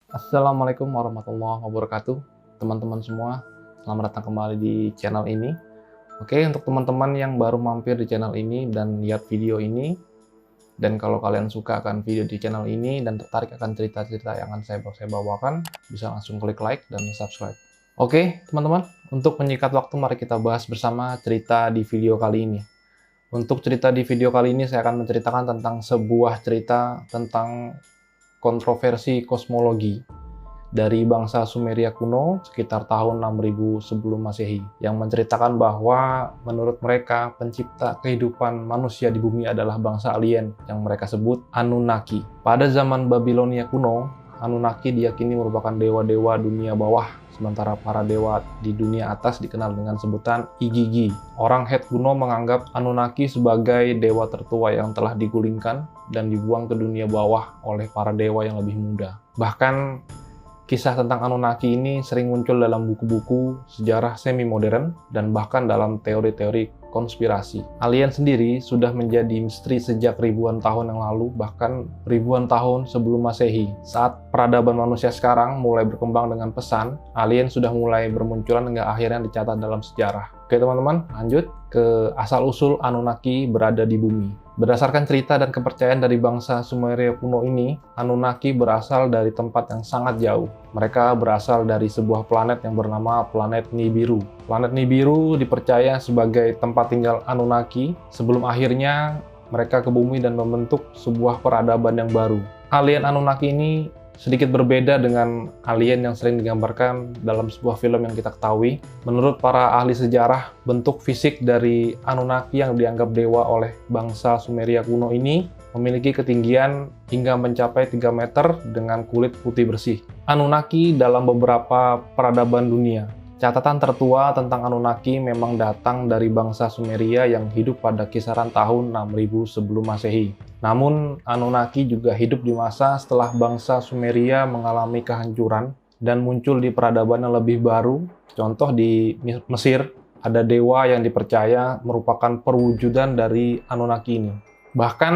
Assalamualaikum warahmatullahi wabarakatuh, teman-teman semua. Selamat datang kembali di channel ini. Oke, untuk teman-teman yang baru mampir di channel ini dan lihat video ini, dan kalau kalian suka akan video di channel ini dan tertarik akan cerita-cerita yang akan saya bawakan, bisa langsung klik like dan subscribe. Oke, teman-teman, untuk menyingkat waktu, mari kita bahas bersama cerita di video kali ini. Untuk cerita di video kali ini, saya akan menceritakan tentang sebuah cerita tentang kontroversi kosmologi dari bangsa Sumeria kuno sekitar tahun 6000 sebelum Masehi, yang menceritakan bahwa menurut mereka pencipta kehidupan manusia di bumi adalah bangsa alien yang mereka sebut Anunnaki. Pada zaman Babilonia kuno, Anunnaki diyakini merupakan dewa-dewa dunia bawah, sementara para dewa di dunia atas dikenal dengan sebutan Igigi. Orang Het kuno menganggap Anunnaki sebagai dewa tertua yang telah digulingkan dan dibuang ke dunia bawah oleh para dewa yang lebih muda. Bahkan kisah tentang Anunnaki ini sering muncul dalam buku-buku sejarah semi-modern dan bahkan dalam teori-teori konspirasi. Alien sendiri sudah menjadi misteri sejak ribuan tahun yang lalu, bahkan ribuan tahun sebelum Masehi. Saat peradaban manusia sekarang mulai berkembang dengan pesan, alien sudah mulai bermunculan hingga akhirnya dicatat dalam sejarah. Oke teman-teman, lanjut ke asal-usul Anunnaki berada di bumi. Berdasarkan cerita dan kepercayaan dari bangsa Sumeria kuno ini, Anunnaki berasal dari tempat yang sangat jauh. Mereka berasal dari sebuah planet yang bernama planet Nibiru. Planet Nibiru dipercaya sebagai tempat tinggal Anunnaki sebelum akhirnya mereka ke bumi dan membentuk sebuah peradaban yang baru. Alien Anunnaki ini sedikit berbeda dengan alien yang sering digambarkan dalam sebuah film yang kita ketahui. Menurut para ahli sejarah, bentuk fisik dari Anunnaki yang dianggap dewa oleh bangsa Sumeria kuno ini memiliki ketinggian hingga mencapai 3 meter dengan kulit putih bersih. Anunnaki dalam beberapa peradaban dunia. Catatan tertua tentang Anunnaki memang datang dari bangsa Sumeria yang hidup pada kisaran tahun 6000 sebelum Masehi. Namun, Anunnaki juga hidup di masa setelah bangsa Sumeria mengalami kehancuran dan muncul di peradaban yang lebih baru. Contoh di Mesir, ada dewa yang dipercaya merupakan perwujudan dari Anunnaki ini. Bahkan,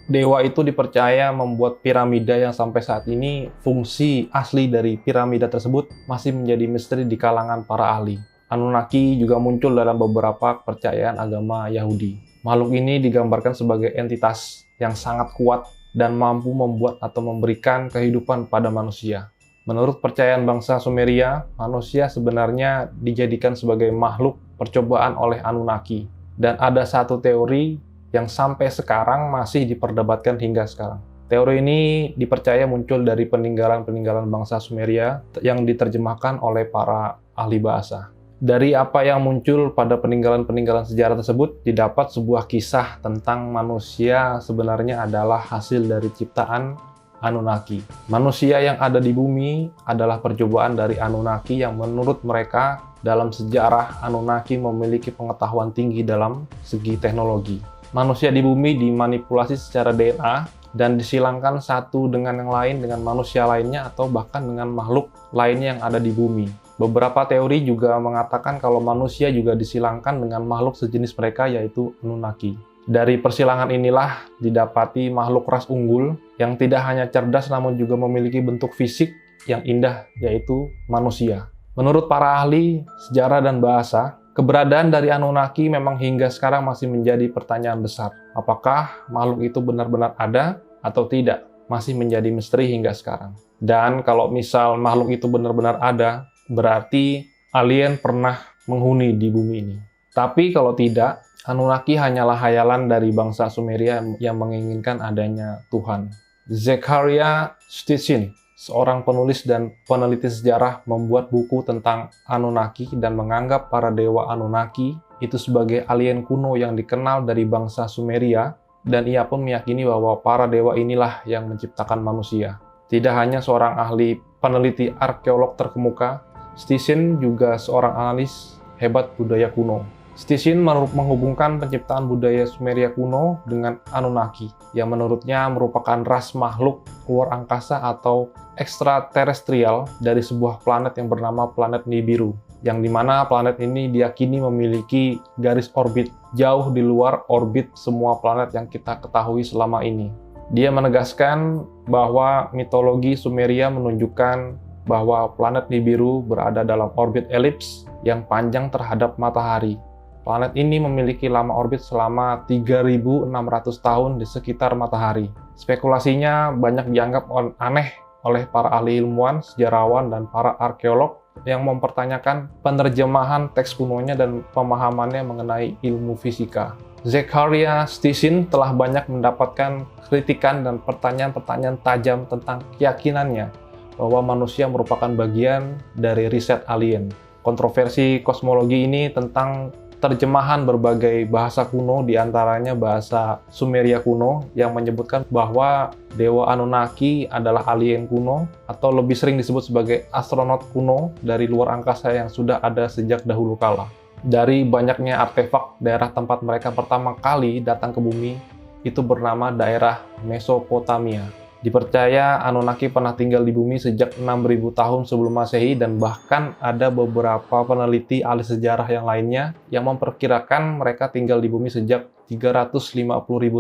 dewa itu dipercaya membuat piramida yang sampai saat ini fungsi asli dari piramida tersebut masih menjadi misteri di kalangan para ahli. Anunnaki juga muncul dalam beberapa kepercayaan agama Yahudi. Makhluk ini digambarkan sebagai entitas yang sangat kuat dan mampu membuat atau memberikan kehidupan pada manusia. Menurut percayaan bangsa Sumeria, manusia sebenarnya dijadikan sebagai makhluk percobaan oleh Anunnaki. Dan ada satu teori yang sampai sekarang masih diperdebatkan hingga sekarang. Teori ini dipercaya muncul dari peninggalan-peninggalan bangsa Sumeria yang diterjemahkan oleh para ahli bahasa. Dari apa yang muncul pada peninggalan-peninggalan sejarah tersebut, didapat sebuah kisah tentang manusia sebenarnya adalah hasil dari ciptaan Anunnaki. Manusia yang ada di bumi adalah percobaan dari Anunnaki yang menurut mereka dalam sejarah Anunnaki memiliki pengetahuan tinggi dalam segi teknologi. Manusia di bumi dimanipulasi secara DNA dan disilangkan satu dengan yang lain dengan manusia lainnya atau bahkan dengan makhluk lainnya yang ada di bumi. Beberapa teori juga mengatakan kalau manusia juga disilangkan dengan makhluk sejenis mereka yaitu Anunnaki. Dari persilangan inilah didapati makhluk ras unggul yang tidak hanya cerdas namun juga memiliki bentuk fisik yang indah yaitu manusia. Menurut para ahli sejarah dan bahasa, keberadaan dari Anunnaki memang hingga sekarang masih menjadi pertanyaan besar. Apakah makhluk itu benar-benar ada atau tidak? Masih menjadi misteri hingga sekarang. Dan kalau misal makhluk itu benar-benar ada, berarti alien pernah menghuni di bumi ini. Tapi kalau tidak, Anunnaki hanyalah hayalan dari bangsa Sumeria yang menginginkan adanya Tuhan. Zecharia Sitchin, seorang penulis dan peneliti sejarah, membuat buku tentang Anunnaki dan menganggap para dewa Anunnaki itu sebagai alien kuno yang dikenal dari bangsa Sumeria, dan ia pun meyakini bahwa para dewa inilah yang menciptakan manusia. Tidak hanya seorang ahli peneliti arkeolog terkemuka, Sitchin juga seorang analis hebat budaya kuno. Sitchin menghubungkan penciptaan budaya Sumeria kuno dengan Anunnaki, yang menurutnya merupakan ras makhluk luar angkasa atau ekstraterestrial dari sebuah planet yang bernama planet Nibiru, yang dimana planet ini diyakini memiliki garis orbit jauh di luar orbit semua planet yang kita ketahui selama ini. Dia menegaskan bahwa mitologi Sumeria menunjukkan bahwa planet Nibiru berada dalam orbit elips yang panjang terhadap matahari. Planet ini memiliki lama orbit selama 3.600 tahun di sekitar matahari. Spekulasinya banyak dianggap aneh oleh para ahli ilmuwan, sejarawan, dan para arkeolog yang mempertanyakan penerjemahan teks kunonya dan pemahamannya mengenai ilmu fisika. Zecharia Sitchin telah banyak mendapatkan kritikan dan pertanyaan-pertanyaan tajam tentang keyakinannya bahwa manusia merupakan bagian dari riset alien. Kontroversi kosmologi ini tentang terjemahan berbagai bahasa kuno, diantaranya bahasa Sumeria kuno, yang menyebutkan bahwa Dewa Anunnaki adalah alien kuno, atau lebih sering disebut sebagai astronot kuno dari luar angkasa yang sudah ada sejak dahulu kala. Dari banyaknya artefak, daerah tempat mereka pertama kali datang ke bumi itu bernama daerah Mesopotamia. Dipercaya Anunnaki pernah tinggal di bumi sejak 6.000 tahun sebelum Masehi, dan bahkan ada beberapa peneliti ahli sejarah yang lainnya yang memperkirakan mereka tinggal di bumi sejak 350.000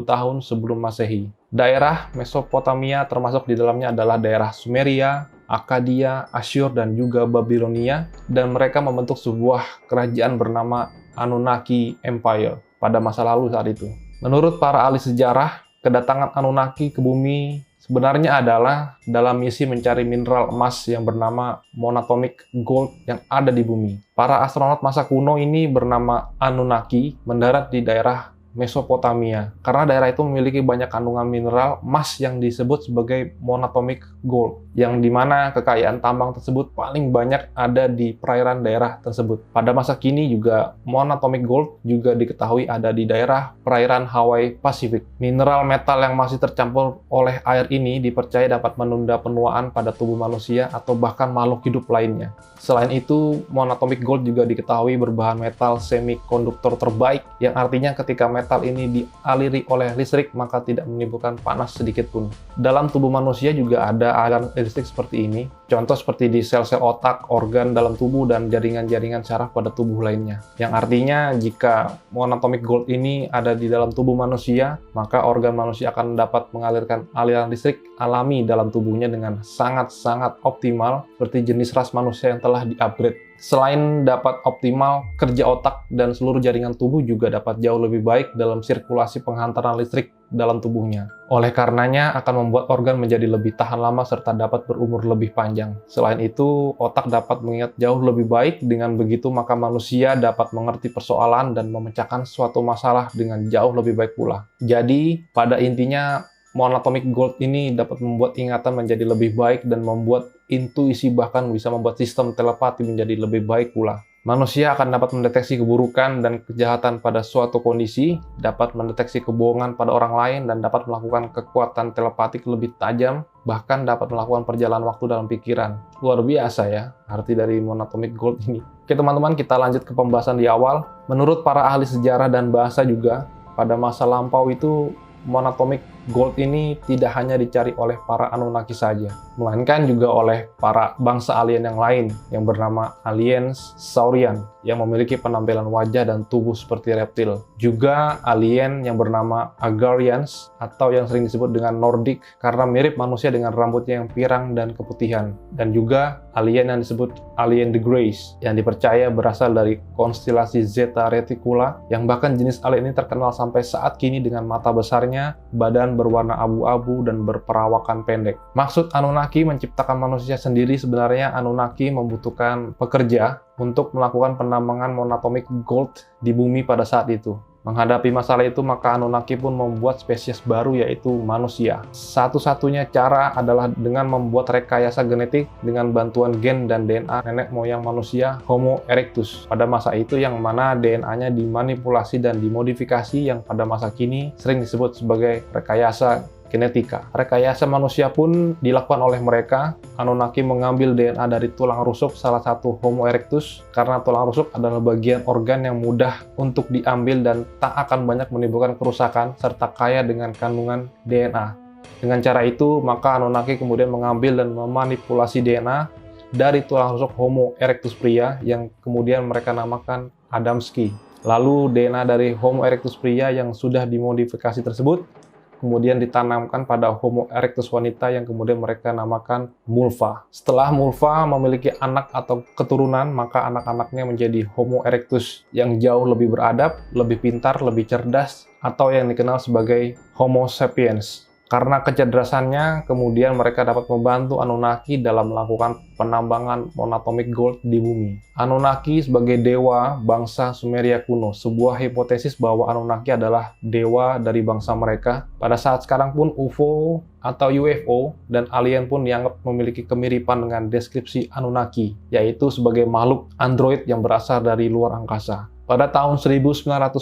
tahun sebelum Masehi. Daerah Mesopotamia termasuk di dalamnya adalah daerah Sumeria, Akkadia, Asyur, dan juga Babilonia, dan mereka membentuk sebuah kerajaan bernama Anunnaki Empire pada masa lalu saat itu. Menurut para ahli sejarah, kedatangan Anunnaki ke bumi sebenarnya adalah dalam misi mencari mineral emas yang bernama monatomic gold yang ada di bumi. Para astronot masa kuno ini bernama Anunnaki mendarat di daerah Mesopotamia karena daerah itu memiliki banyak kandungan mineral emas yang disebut sebagai monatomic gold, yang dimana kekayaan tambang tersebut paling banyak ada di perairan daerah tersebut. Pada masa kini juga monatomic gold juga diketahui ada di daerah perairan Hawaii Pasifik. Mineral metal yang masih tercampur oleh air ini dipercaya dapat menunda penuaan pada tubuh manusia atau bahkan makhluk hidup lainnya. Selain itu, monatomic gold juga diketahui berbahan metal semikonduktor terbaik, yang artinya ketika metal ini dialiri oleh listrik maka tidak menimbulkan panas sedikit pun. Dalam tubuh manusia juga ada aliran listrik seperti ini, contoh seperti di sel-sel otak, organ dalam tubuh, dan jaringan-jaringan saraf pada tubuh lainnya. Yang artinya jika monatomic gold ini ada di dalam tubuh manusia, maka organ manusia akan dapat mengalirkan aliran listrik alami dalam tubuhnya dengan sangat-sangat optimal, seperti jenis ras manusia yang telah di-upgrade. Selain dapat optimal, kerja otak dan seluruh jaringan tubuh juga dapat jauh lebih baik dalam sirkulasi penghantaran listrik dalam tubuhnya. Oleh karenanya akan membuat organ menjadi lebih tahan lama serta dapat berumur lebih panjang. Selain itu, otak dapat mengingat jauh lebih baik. Dengan begitu, maka manusia dapat mengerti persoalan dan memecahkan suatu masalah dengan jauh lebih baik pula. Jadi, pada intinya, monatomic gold ini dapat membuat ingatan menjadi lebih baik dan membuat intuisi, bahkan bisa membuat sistem telepati menjadi lebih baik pula. Manusia akan dapat mendeteksi keburukan dan kejahatan pada suatu kondisi, dapat mendeteksi kebohongan pada orang lain, dan dapat melakukan kekuatan telepatik lebih tajam, bahkan dapat melakukan perjalanan waktu dalam pikiran. Luar biasa ya, arti dari monatomic gold ini. Oke teman-teman, kita lanjut ke pembahasan di awal. Menurut para ahli sejarah dan bahasa juga, pada masa lampau itu monatomic gold ini tidak hanya dicari oleh para Anunnaki saja, melainkan juga oleh para bangsa alien yang lain yang bernama aliens Saurian yang memiliki penampilan wajah dan tubuh seperti reptil. Juga alien yang bernama Agarians atau yang sering disebut dengan Nordic karena mirip manusia dengan rambutnya yang pirang dan keputihan. Dan juga alien yang disebut alien the Greys yang dipercaya berasal dari konstelasi Zeta Reticula, yang bahkan jenis alien ini terkenal sampai saat kini dengan mata besarnya, badan berwarna abu-abu, dan berperawakan pendek. Maksud Anunnaki menciptakan manusia sendiri, sebenarnya Anunnaki membutuhkan pekerja untuk melakukan penambangan monatomic gold di bumi pada saat itu. Menghadapi masalah itu, maka Anunnaki pun membuat spesies baru, yaitu manusia. Satu-satunya cara adalah dengan membuat rekayasa genetik dengan bantuan gen dan DNA nenek moyang manusia Homo erectus pada masa itu, yang mana DNA-nya dimanipulasi dan dimodifikasi, yang pada masa kini sering disebut sebagai rekayasa genetika. Rekayasa manusia pun dilakukan oleh mereka. Anunnaki mengambil DNA dari tulang rusuk salah satu Homo erectus karena tulang rusuk adalah bagian organ yang mudah untuk diambil dan tak akan banyak menimbulkan kerusakan serta kaya dengan kandungan DNA. Dengan cara itu, maka Anunnaki kemudian mengambil dan memanipulasi DNA dari tulang rusuk Homo erectus pria yang kemudian mereka namakan Adamski. Lalu DNA dari Homo erectus pria yang sudah dimodifikasi tersebut kemudian ditanamkan pada Homo erectus wanita yang kemudian mereka namakan Mulva. Setelah Mulva memiliki anak atau keturunan, maka anak-anaknya menjadi Homo erectus yang jauh lebih beradab, lebih pintar, lebih cerdas, atau yang dikenal sebagai Homo sapiens. Karena kecerdasannya, kemudian mereka dapat membantu Anunnaki dalam melakukan penambangan monatomic gold di bumi. Anunnaki sebagai dewa bangsa Sumeria kuno, sebuah hipotesis bahwa Anunnaki adalah dewa dari bangsa mereka. Pada saat sekarang pun UFO atau UFO dan alien pun dianggap memiliki kemiripan dengan deskripsi Anunnaki, yaitu sebagai makhluk android yang berasal dari luar angkasa. Pada tahun 1927,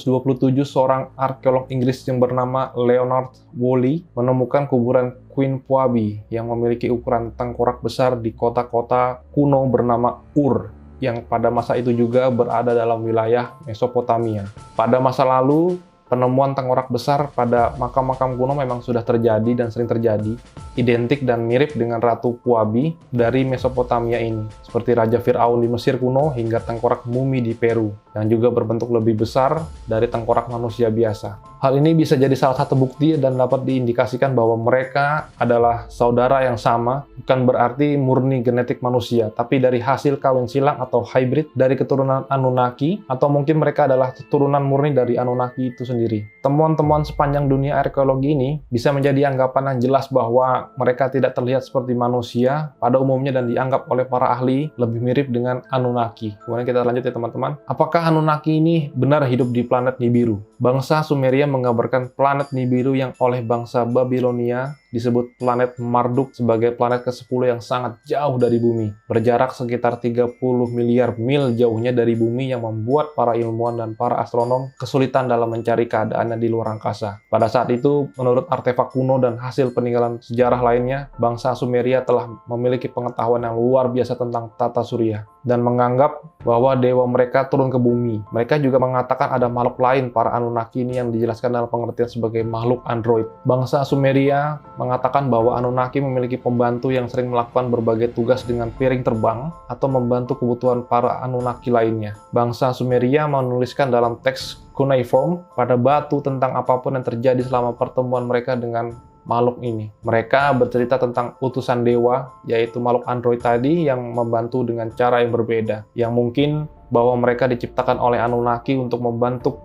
seorang arkeolog Inggris yang bernama Leonard Woolley menemukan kuburan Queen Puabi yang memiliki ukuran tengkorak besar di kota-kota kuno bernama Ur, yang pada masa itu juga berada dalam wilayah Mesopotamia. Pada masa lalu, penemuan tengkorak besar pada makam-makam kuno memang sudah terjadi dan sering terjadi, identik dan mirip dengan Ratu Puabi dari Mesopotamia ini, seperti Raja Fir'aun di Mesir kuno hingga tengkorak mumi di Peru, yang juga berbentuk lebih besar dari tengkorak manusia biasa. Hal ini bisa jadi salah satu bukti dan dapat diindikasikan bahwa mereka adalah saudara yang sama, bukan berarti murni genetik manusia, tapi dari hasil kawin silang atau hybrid dari keturunan Anunnaki, atau mungkin mereka adalah keturunan murni dari Anunnaki itu sendiri. Temuan-temuan sepanjang dunia arkeologi ini bisa menjadi anggapan yang jelas bahwa mereka tidak terlihat seperti manusia pada umumnya dan dianggap oleh para ahli lebih mirip dengan Anunnaki. Kemudian kita lanjut ya teman-teman. Apakah Anunnaki ini benar hidup di planet Nibiru? Bangsa Sumeria menggambarkan planet Nibiru yang oleh bangsa Babilonia disebut planet Marduk sebagai planet ke-10 yang sangat jauh dari bumi, berjarak sekitar 30 miliar mil jauhnya dari bumi, yang membuat para ilmuwan dan para astronom kesulitan dalam mencari keadaannya di luar angkasa. Pada saat itu, menurut artefak kuno dan hasil peninggalan sejarah lainnya, bangsa Sumeria telah memiliki pengetahuan yang luar biasa tentang tata surya dan menganggap bahwa dewa mereka turun ke bumi. Mereka juga mengatakan ada makhluk lain, para Anunnaki ini, yang dijelaskan dalam pengertian sebagai makhluk android. Bangsa Sumeria mengatakan bahwa Anunnaki memiliki pembantu yang sering melakukan berbagai tugas dengan piring terbang atau membantu kebutuhan para Anunnaki lainnya. Bangsa Sumeria menuliskan dalam teks cuneiform pada batu tentang apapun yang terjadi selama pertemuan mereka dengan makhluk ini. Mereka bercerita tentang utusan dewa, yaitu makhluk android tadi yang membantu dengan cara yang berbeda, yang mungkin bahwa mereka diciptakan oleh Anunnaki untuk membantu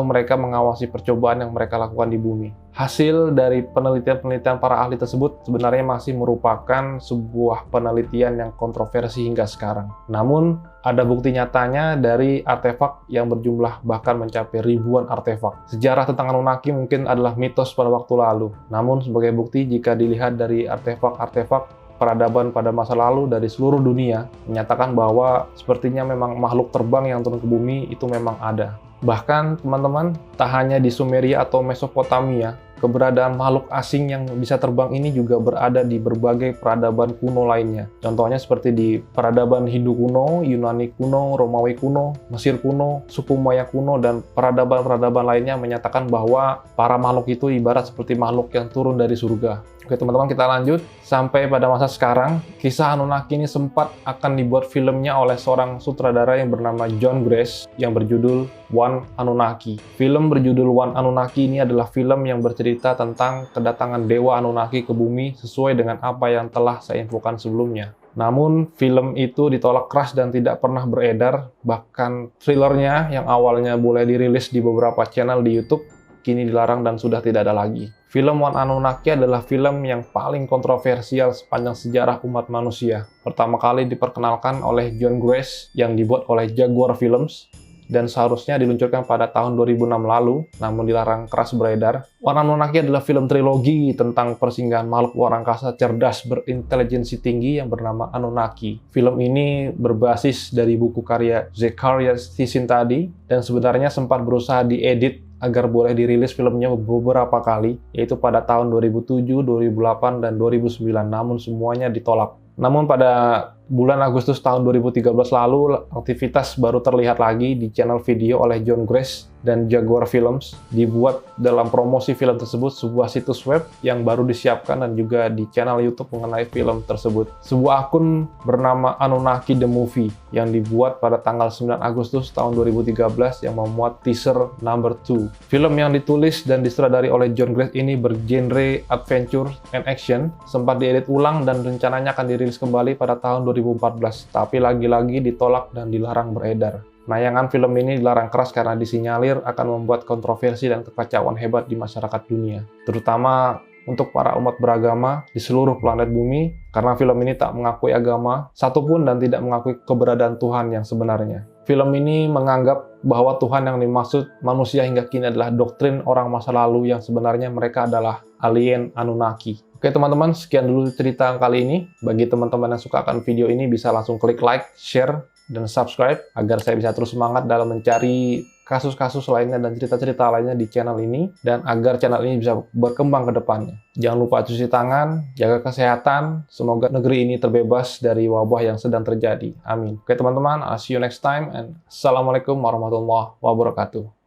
mereka mengawasi percobaan yang mereka lakukan di bumi. Hasil dari penelitian-penelitian para ahli tersebut sebenarnya masih merupakan sebuah penelitian yang kontroversi hingga sekarang. Namun, ada bukti nyatanya dari artefak yang berjumlah bahkan mencapai ribuan artefak. Sejarah tentang Anunnaki mungkin adalah mitos pada waktu lalu. Namun, sebagai bukti jika dilihat dari artefak-artefak peradaban pada masa lalu dari seluruh dunia, menyatakan bahwa sepertinya memang makhluk terbang yang turun ke bumi itu memang ada. Bahkan teman-teman, tak hanya di Sumeria atau Mesopotamia, keberadaan makhluk asing yang bisa terbang ini juga berada di berbagai peradaban kuno lainnya. Contohnya seperti di peradaban Hindu kuno, Yunani kuno, Romawi kuno, Mesir kuno, suku Maya kuno, dan peradaban-peradaban lainnya menyatakan bahwa para makhluk itu ibarat seperti makhluk yang turun dari surga. Oke teman-teman, kita lanjut. Sampai pada masa sekarang, kisah Anunnaki ini sempat akan dibuat filmnya oleh seorang sutradara yang bernama John Grace yang berjudul One Anunnaki. Film berjudul One Anunnaki ini adalah film yang bercerita tentang kedatangan dewa Anunnaki ke bumi sesuai dengan apa yang telah saya infokan sebelumnya. Namun, film itu ditolak keras dan tidak pernah beredar. Bahkan trailernya yang awalnya boleh dirilis di beberapa channel di YouTube, kini dilarang dan sudah tidak ada lagi. Film One Anunnaki adalah film yang paling kontroversial sepanjang sejarah umat manusia. Pertama kali diperkenalkan oleh John Grace yang dibuat oleh Jaguar Films, dan seharusnya diluncurkan pada tahun 2006 lalu, namun dilarang keras beredar. One Anunnaki adalah film trilogi tentang persinggahan makhluk luar angkasa cerdas berintelijensi tinggi yang bernama Anunnaki. Film ini berbasis dari buku karya Zecharia Sitchin tadi, dan sebenarnya sempat berusaha diedit agar boleh dirilis filmnya beberapa kali, yaitu pada tahun 2007, 2008, dan 2009, namun semuanya ditolak. Namun pada bulan Agustus tahun 2013 lalu, aktivitas baru terlihat lagi di channel video oleh John Grace dan Jaguar Films. Dibuat dalam promosi film tersebut sebuah situs web yang baru disiapkan dan juga di channel YouTube mengenai film tersebut. Sebuah akun bernama Anunnaki The Movie yang dibuat pada tanggal 9 Agustus tahun 2013 yang memuat teaser number 2. Film yang ditulis dan disutradari oleh John Grech ini bergenre adventure and action, sempat diedit ulang dan rencananya akan dirilis kembali pada tahun 2014, tapi lagi-lagi ditolak dan dilarang beredar. Penayangan film ini dilarang keras karena disinyalir akan membuat kontroversi dan kekacauan hebat di masyarakat dunia, terutama untuk para umat beragama di seluruh planet bumi, karena film ini tak mengakui agama satupun dan tidak mengakui keberadaan Tuhan yang sebenarnya. Film ini menganggap bahwa Tuhan yang dimaksud manusia hingga kini adalah doktrin orang masa lalu yang sebenarnya mereka adalah alien Anunnaki. Oke teman-teman, sekian dulu cerita kali ini. Bagi teman-teman yang suka akan video ini, bisa langsung klik like, share, dan subscribe agar saya bisa terus semangat dalam mencari kasus-kasus lainnya dan cerita-cerita lainnya di channel ini, dan agar channel ini bisa berkembang ke depannya. Jangan lupa cuci tangan, jaga kesehatan, semoga negeri ini terbebas dari wabah yang sedang terjadi. Amin. Oke teman-teman, I'll see you next time, and Assalamualaikum warahmatullahi wabarakatuh.